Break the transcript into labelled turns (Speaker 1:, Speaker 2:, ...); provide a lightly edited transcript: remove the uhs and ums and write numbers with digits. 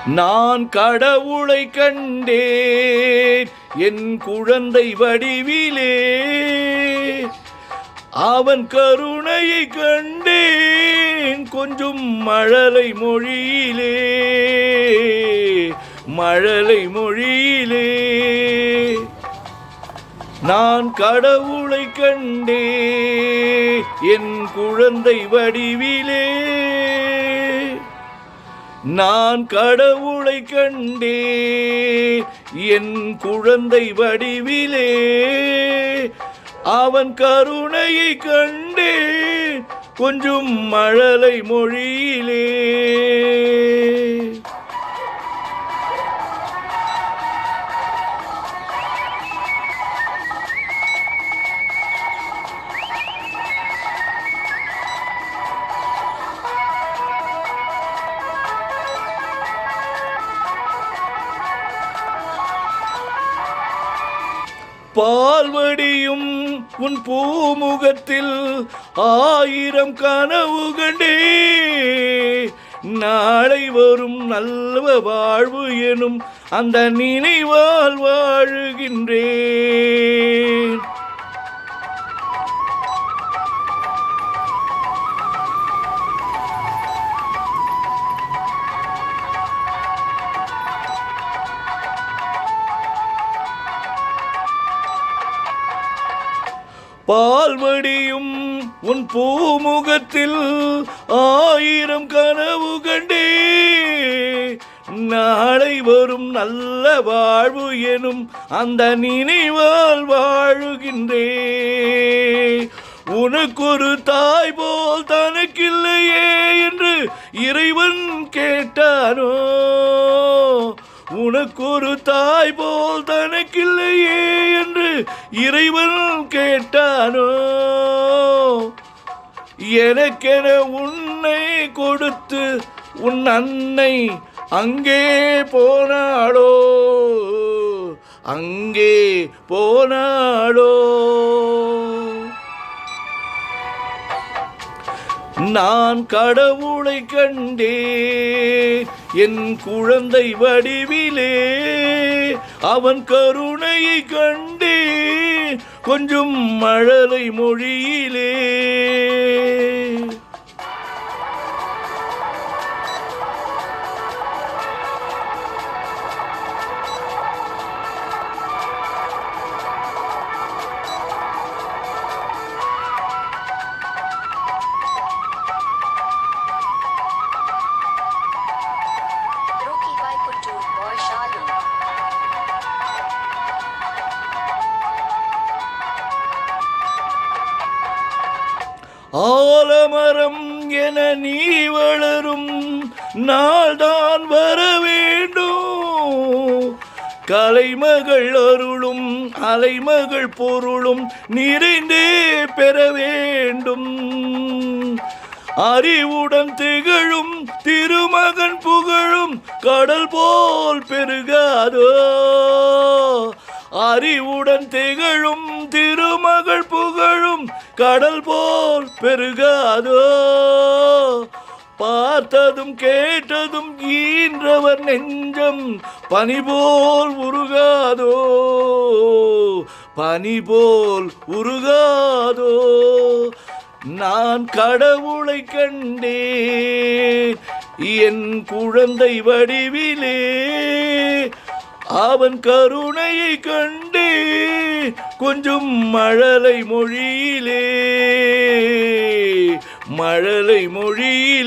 Speaker 1: நான் கடவுளை கண்டேன் என் குழந்தை வடிவிலே, அவன் கருணையை கண்டேன் கொஞ்சம் மழலை மொழியிலே, மழலை மொழியிலே. நான் கடவுளை கண்டேன் என் குழந்தை வடிவிலே, நான் கடவுளை கண்டேன் என் குழந்தை வடிவிலே, அவன் கருணையை கண்டேன் கொஞ்சம் மழலை மொழியிலே. பால்வடியும் உன் பூமுகத்தில் ஆயிரம் கனவு கண்டே, நாளை வரும் நல்ல வாழ்வு எனும் அந்த நினைவால் வாழுகின்றேன். பால்வடியும் உன் பூமுகத்தில் ஆயிரம் கனவு கண்டே, நாளை வரும் நல்ல வாழ்வு எனும் அந்த நினைவால் வாழுகின்றே. உனக்கொரு தாய் போல் தனக்கில்லையே என்று இறைவன் கேட்டானோ, உனக்கொரு தாய் போல் தனக்கில்லையே என்று இறைவன் கேட்டானோ, எனக்கென உன்னை கொடுத்து உன் அன்னை அங்கே போனாளோ, அங்கே போனாளோ. நான் கடவுளை கண்டேன் என் குழந்தை வடிவிலே, அவன் கருணையை கண்டேன் கொஞ்சம் மழலை மொழியிலே. ஆலமரம் என நீ வளரும் நாள்தான் வர வேண்டும், கலைமகள் அருளும் அலைமகள் பொருளும் நிறைந்தே பெற வேண்டும். அறிவுடன் திகழும் திருமகன் புகழும் கடல் போல் பெருகாதோ, அறிவுடன் திகழும் திருமகள் புகழும் கடல் போல் பெருகாதோ. பார்த்ததும் கேட்டதும் ஈன்றவர் நெஞ்சம் பனி போல் உருகாதோ, பனி போல் உருகாதோ. நான் கடவுளை கண்டேன் என் குழந்தை வடிவிலே, அவன் கருணையை கண்டே கொஞ்சம் மழலை மொழியிலே, மழலை மொழியிலே.